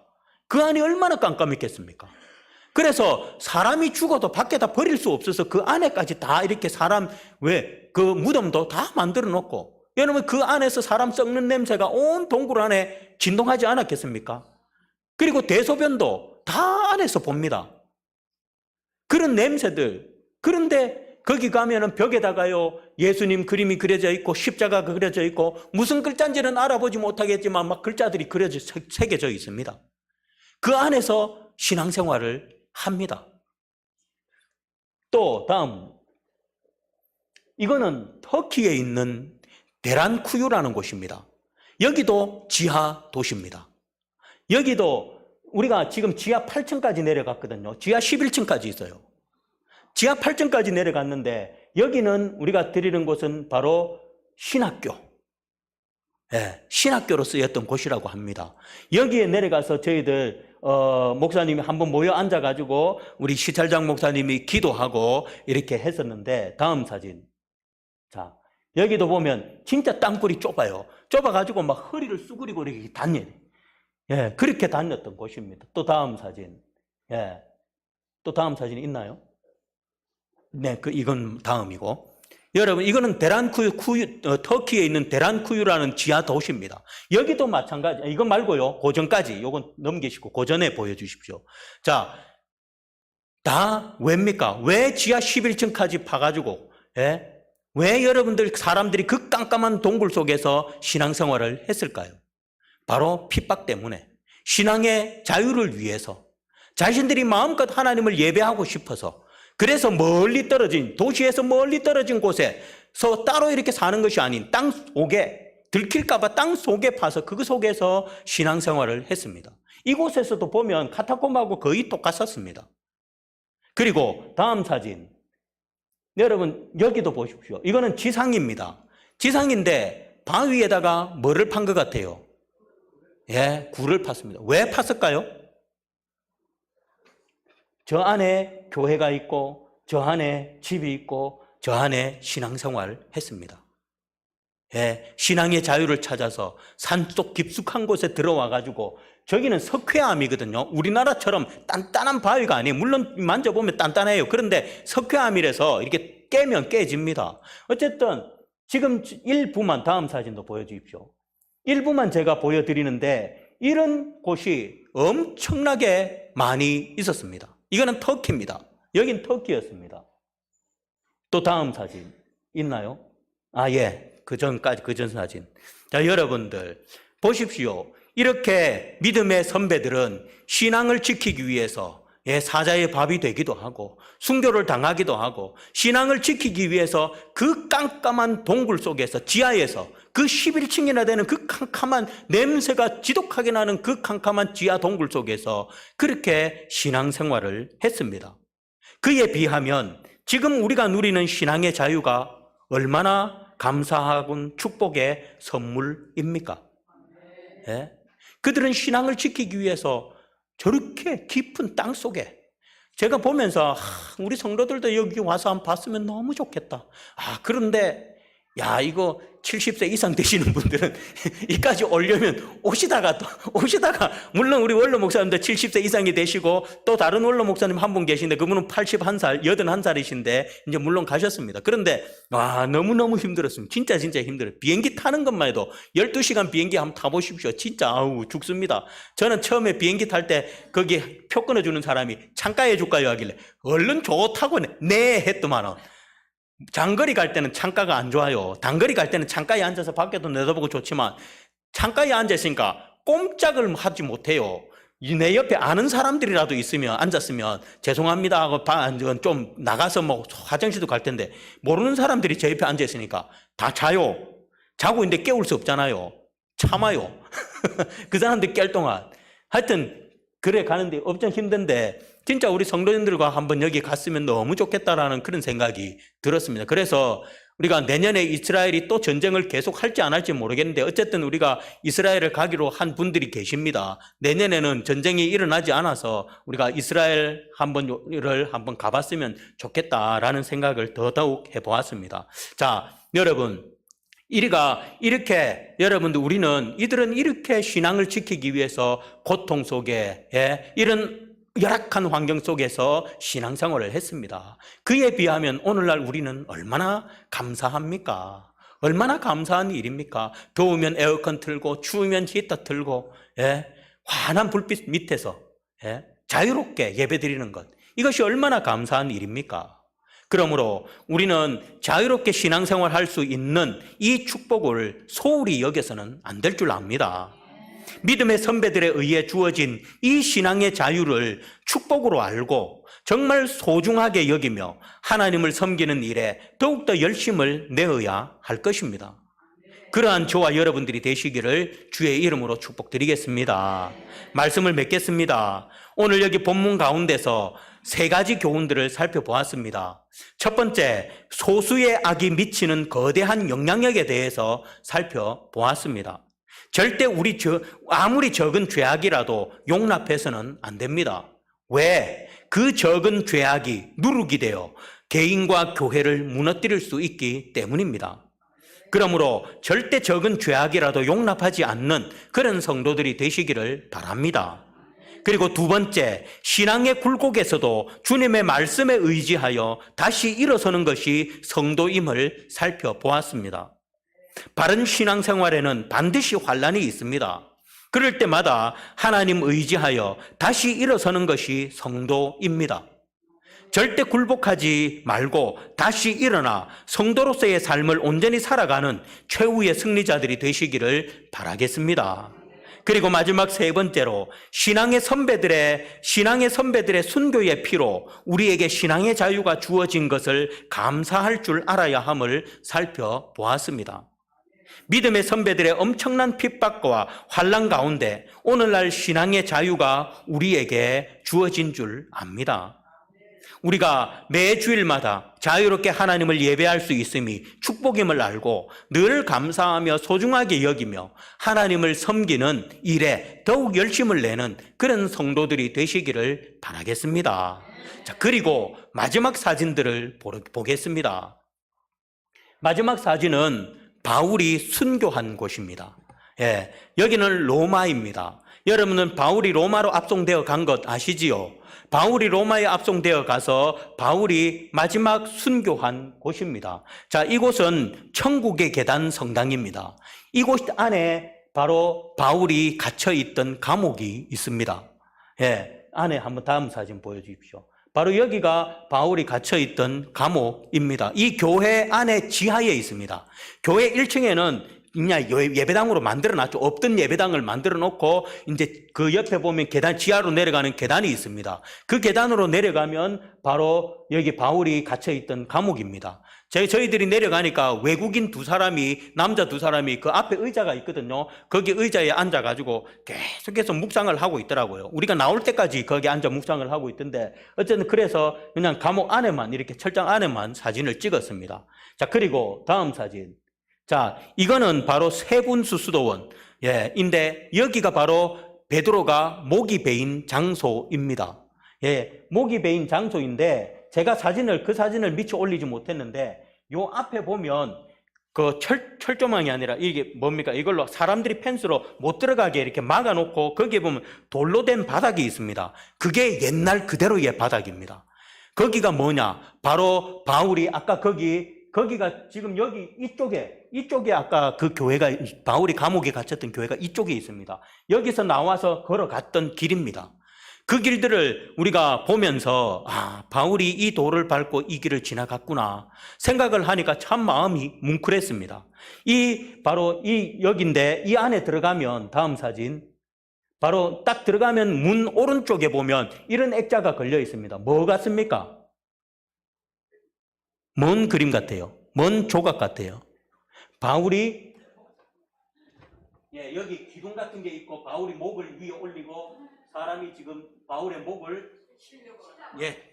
그 안이 얼마나 깜깜했겠습니까? 그래서 사람이 죽어도 밖에다 버릴 수 없어서 그 안에까지 다 이렇게 사람, 그 무덤도 다 만들어 놓고, 여러분 그 안에서 사람 썩는 냄새가 온 동굴 안에 진동하지 않았겠습니까? 그리고 대소변도 다 안에서 봅니다. 그런 냄새들. 그런데 거기 가면은 벽에다가요, 예수님 그림이 그려져 있고 십자가가 그려져 있고 무슨 글자인지는 알아보지 못하겠지만 막 글자들이 새겨져 있습니다. 그 안에서 신앙생활을 합니다. 또 다음, 이거는 터키에 있는 데란쿠유라는 곳입니다. 여기도 지하 도시입니다. 여기도 우리가 지금 지하 8층까지 내려갔거든요. 지하 11층까지 있어요. 지하 8층까지 내려갔는데 여기는 우리가 드리는 곳은 바로 신학교. 예, 신학교로 쓰였던 곳이라고 합니다. 여기에 내려가서 저희들 목사님이 한번 모여 앉아가지고 우리 시찰장 목사님이 기도하고 이렇게 했었는데, 다음 사진. 자, 여기도 보면 진짜 땅굴이 좁아요. 좁아가지고 막 허리를 쑤그리고 이렇게 다녀요. 예, 그렇게 다녔던 곳입니다. 또 다음 사진. 예, 또 다음 사진 있나요? 네, 이건 다음이고. 여러분, 이거는 터키에 있는 데란쿠유라는 지하 도시입니다. 여기도 마찬가지. 이거 말고요. 고전까지. 요건 넘기시고 고전에 보여주십시오. 자, 다 왜입니까? 왜 지하 11층까지 파가지고, 예? 왜 사람들이 그 깜깜한 동굴 속에서 신앙생활을 했을까요? 바로 핍박 때문에, 신앙의 자유를 위해서, 자신들이 마음껏 하나님을 예배하고 싶어서, 그래서 멀리 떨어진, 도시에서 멀리 떨어진 곳에서 따로 이렇게 사는 것이 아닌 땅 속에, 들킬까봐 땅 속에 파서 그 속에서 신앙생활을 했습니다. 이곳에서도 보면 카타콤하고 거의 똑같았습니다. 그리고 다음 사진. 여러분, 여기도 보십시오. 이거는 지상입니다. 지상인데 바위에다가 뭐를 판 것 같아요? 예, 굴을 팠습니다. 왜 팠을까요? 저 안에 교회가 있고, 저 안에 집이 있고, 저 안에 신앙생활을 했습니다. 예, 신앙의 자유를 찾아서 산속 깊숙한 곳에 들어와가지고, 저기는 석회암이거든요. 우리나라처럼 단단한 바위가 아니에요. 물론 만져보면 단단해요. 그런데 석회암이라서 이렇게 깨면 깨집니다. 어쨌든 지금 일부만, 다음 사진도 보여주십시오. 일부만 제가 보여드리는데 이런 곳이 엄청나게 많이 있었습니다. 이거는 터키입니다. 여긴 터키였습니다. 또 다음 사진 있나요? 아, 예. 그 전 사진. 자, 여러분들 보십시오. 이렇게 믿음의 선배들은 신앙을 지키기 위해서 사자의 밥이 되기도 하고 순교를 당하기도 하고 신앙을 지키기 위해서 그 깜깜한 동굴 속에서 지하에서 그 11층이나 되는 그 캄캄한 냄새가 지독하게 나는 그 캄캄한 지하 동굴 속에서 그렇게 신앙생활을 했습니다. 그에 비하면 지금 우리가 누리는 신앙의 자유가 얼마나 감사하고 축복의 선물입니까? 예? 그들은 신앙을 지키기 위해서 저렇게 깊은 땅 속에, 제가 보면서 우리 성도들도 여기 와서 한번 봤으면 너무 좋겠다. 그런데 야, 이거 70세 이상 되시는 분들은 이까지 오려면 오시다가 물론 우리 원로 목사님들 70세 이상이 되시고 또 다른 원로 목사님 한 분 계신데 그분은 81살, 81살이신데 이제 물론 가셨습니다. 그런데 너무너무 힘들었습니다. 진짜 힘들어요. 비행기 타는 것만 해도 12시간 비행기 한번 타보십시오. 진짜 죽습니다. 저는 처음에 비행기 탈 때 거기 표 끊어주는 사람이 창가에 줄까요 하길래 얼른 좋다고 네 했더만은, 장거리 갈 때는 창가가 안 좋아요. 단거리 갈 때는 창가에 앉아서 밖에도 내다보고 좋지만 창가에 앉아있으니까 꼼짝을 하지 못해요. 내 옆에 아는 사람들이라도 앉았으면 죄송합니다 하고 좀 나가서 화장실도 갈 텐데 모르는 사람들이 제 옆에 앉아있으니까 다 자요. 자고 있는데 깨울 수 없잖아요. 참아요. 그 사람들 깰 동안. 하여튼 그래 가는데 엄청 힘든데 진짜 우리 성도님들과 한번 여기 갔으면 너무 좋겠다라는 그런 생각이 들었습니다. 그래서 우리가 내년에 이스라엘이 또 전쟁을 계속 할지 안 할지 모르겠는데 어쨌든 우리가 이스라엘을 가기로 한 분들이 계십니다. 내년에는 전쟁이 일어나지 않아서 우리가 이스라엘 한번 가봤으면 좋겠다라는 생각을 더더욱 해보았습니다. 자, 여러분, 이들은 이렇게 신앙을 지키기 위해서 고통 속에, 이런 열악한 환경 속에서 신앙생활을 했습니다. 그에 비하면 오늘날 우리는 얼마나 감사합니까? 얼마나 감사한 일입니까? 더우면 에어컨 틀고 추우면 히터 틀고 환한 불빛 밑에서 자유롭게 예배드리는 것, 이것이 얼마나 감사한 일입니까? 그러므로 우리는 자유롭게 신앙생활할 수 있는 이 축복을 소홀히 여겨서는 안 될 줄 압니다. 믿음의 선배들에 의해 주어진 이 신앙의 자유를 축복으로 알고 정말 소중하게 여기며 하나님을 섬기는 일에 더욱더 열심을 내어야 할 것입니다. 그러한 저와 여러분들이 되시기를 주의 이름으로 축복드리겠습니다. 말씀을 맺겠습니다. 오늘 여기 본문 가운데서 세 가지 교훈들을 살펴보았습니다. 첫 번째, 소수의 악이 미치는 거대한 영향력에 대해서 살펴보았습니다. 절대 아무리 적은 죄악이라도 용납해서는 안 됩니다. 왜? 그 적은 죄악이 누룩이 되어 개인과 교회를 무너뜨릴 수 있기 때문입니다. 그러므로 절대 적은 죄악이라도 용납하지 않는 그런 성도들이 되시기를 바랍니다. 그리고 두 번째, 신앙의 굴곡에서도 주님의 말씀에 의지하여 다시 일어서는 것이 성도임을 살펴보았습니다. 바른 신앙생활에는 반드시 환난이 있습니다. 그럴 때마다 하나님 의지하여 다시 일어서는 것이 성도입니다. 절대 굴복하지 말고 다시 일어나 성도로서의 삶을 온전히 살아가는 최후의 승리자들이 되시기를 바라겠습니다. 그리고 마지막 세 번째로 신앙의 선배들의 순교의 피로 우리에게 신앙의 자유가 주어진 것을 감사할 줄 알아야 함을 살펴보았습니다. 믿음의 선배들의 엄청난 핍박과 환난 가운데 오늘날 신앙의 자유가 우리에게 주어진 줄 압니다. 우리가 매 주일마다 자유롭게 하나님을 예배할 수 있음이 축복임을 알고 늘 감사하며 소중하게 여기며 하나님을 섬기는 일에 더욱 열심을 내는 그런 성도들이 되시기를 바라겠습니다. 자, 그리고 마지막 사진들을 보겠습니다. 마지막 사진은 바울이 순교한 곳입니다. 예, 여기는 로마입니다. 여러분은 바울이 로마로 압송되어 간 것 아시지요? 바울이 로마에 압송되어 가서 바울이 마지막 순교한 곳입니다. 자, 이곳은 천국의 계단 성당입니다. 이곳 안에 바로 바울이 갇혀 있던 감옥이 있습니다. 예, 안에 한번 다음 사진 보여주십시오. 바로 여기가 바울이 갇혀 있던 감옥입니다. 이 교회 안에 지하에 있습니다. 교회 1층에는 그냥 예배당으로 만들어 놨죠. 없던 예배당을 만들어 놓고 이제 그 옆에 보면 계단, 지하로 내려가는 계단이 있습니다. 그 계단으로 내려가면 바로 여기 바울이 갇혀 있던 감옥입니다. 저희들이 내려가니까 외국인 남자 두 사람이 그 앞에 의자가 있거든요. 거기 의자에 앉아가지고 계속해서 묵상을 하고 있더라고요. 우리가 나올 때까지 거기 앉아 묵상을 하고 있던데 어쨌든 그래서 그냥 감옥 안에만 이렇게 철장 안에만 사진을 찍었습니다. 자, 그리고 다음 사진. 자, 이거는 바로 세분수수도원, 인데 여기가 바로 베드로가 목이 베인 장소입니다. 예, 목이 베인 장소인데 제가 그 사진을 미처 올리지 못했는데 요 앞에 보면 그 철조망이 아니라 이게 뭡니까? 이걸로 사람들이 펜스로 못 들어가게 이렇게 막아놓고 거기에 보면 돌로 된 바닥이 있습니다. 그게 옛날 그대로의 바닥입니다. 거기가 뭐냐? 바로 바울이 아까 거기가 지금 여기 이쪽에 아까 그 교회가 바울이 감옥에 갇혔던 교회가 이쪽에 있습니다. 여기서 나와서 걸어갔던 길입니다. 그 길들을 우리가 보면서 바울이 이 돌을 밟고 이 길을 지나갔구나 생각을 하니까 참 마음이 뭉클했습니다. 바로 여기인데 이 안에 들어가면 다음 사진 바로 딱 들어가면 문 오른쪽에 보면 이런 액자가 걸려 있습니다. 뭐 같습니까? 뭔 그림 같아요? 뭔 조각 같아요? 바울이 여기 기둥 같은 게 있고 바울이 목을 위에 올리고 사람이 지금 바울의 목을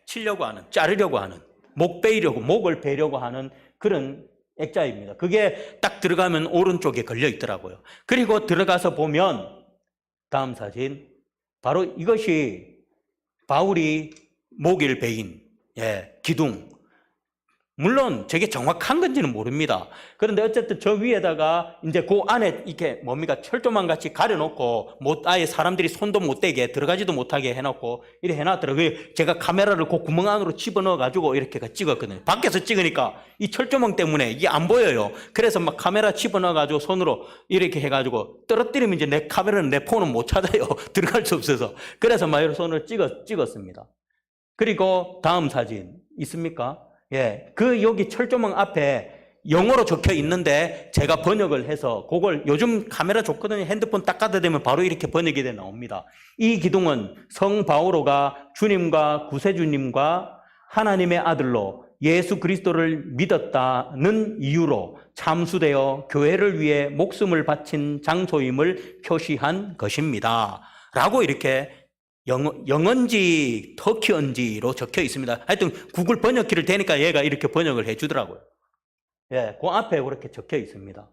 치려고 하는, 자르려고 하는, 목을 베려고 하는 그런 액자입니다. 그게 딱 들어가면 오른쪽에 걸려 있더라고요. 그리고 들어가서 보면 다음 사진 바로 이것이 바울이 목을 베인 기둥. 물론 저게 정확한 건지는 모릅니다. 그런데 어쨌든 저 위에다가 이제 그 안에 이렇게 철조망 같이 가려놓고 아예 사람들이 손도 못 대게 들어가지도 못하게 해놓고 이렇게 해놨더라고요. 제가 카메라를 그 구멍 안으로 집어넣어가지고 이렇게 찍었거든요. 밖에서 찍으니까 이 철조망 때문에 이게 안 보여요. 그래서 막 카메라 집어넣어가지고 손으로 이렇게 해가지고 떨어뜨리면 이제 내 카메라는 내 폰은 못 찾아요. 들어갈 수 없어서. 그래서 막 이렇게 손으로 찍었습니다. 그리고 다음 사진 있습니까? 여기 철조망 앞에 영어로 적혀 있는데 제가 번역을 해서 그걸 요즘 카메라 좋거든요. 핸드폰 딱 갖다 대면 바로 이렇게 번역이 돼 나옵니다. 이 기둥은 성 바오로가 주님과 구세주님과 하나님의 아들로 예수 그리스도를 믿었다는 이유로 참수되어 교회를 위해 목숨을 바친 장소임을 표시한 것입니다. 라고 이렇게 영어인지 터키어인지로 적혀 있습니다. 하여튼 구글 번역기를 대니까 얘가 이렇게 번역을 해주더라고요. 예, 그 앞에 그렇게 적혀 있습니다.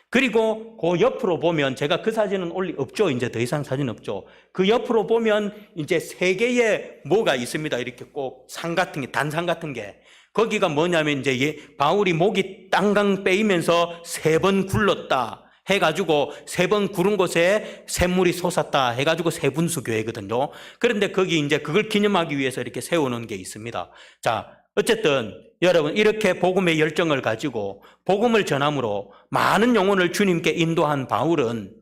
그리고 그 옆으로 보면 제가 그 사진은 없죠. 이제 더 이상 사진 없죠. 그 옆으로 보면 이제 세 개의 뭐가 있습니다. 이렇게 꼭 산 같은 게, 단상 같은 게. 거기가 뭐냐면 이제 바울이 목이 땅강 빼이면서 3번 굴렀다 해가지고 3번 구른 곳에 샘물이 솟았다 해가지고 세분수 교회거든요. 그런데 거기 이제 그걸 기념하기 위해서 이렇게 세우는 게 있습니다. 자, 어쨌든 여러분 이렇게 복음의 열정을 가지고 복음을 전함으로 많은 영혼을 주님께 인도한 바울은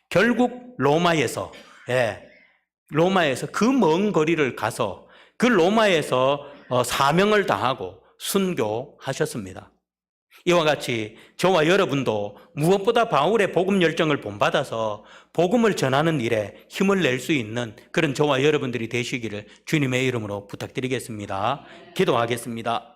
결국 로마에서 그 먼 거리를 가서 그 로마에서 사명을 다하고 순교하셨습니다. 이와 같이 저와 여러분도 무엇보다 바울의 복음 열정을 본받아서 복음을 전하는 일에 힘을 낼 수 있는 그런 저와 여러분들이 되시기를 주님의 이름으로 부탁드리겠습니다. 기도하겠습니다.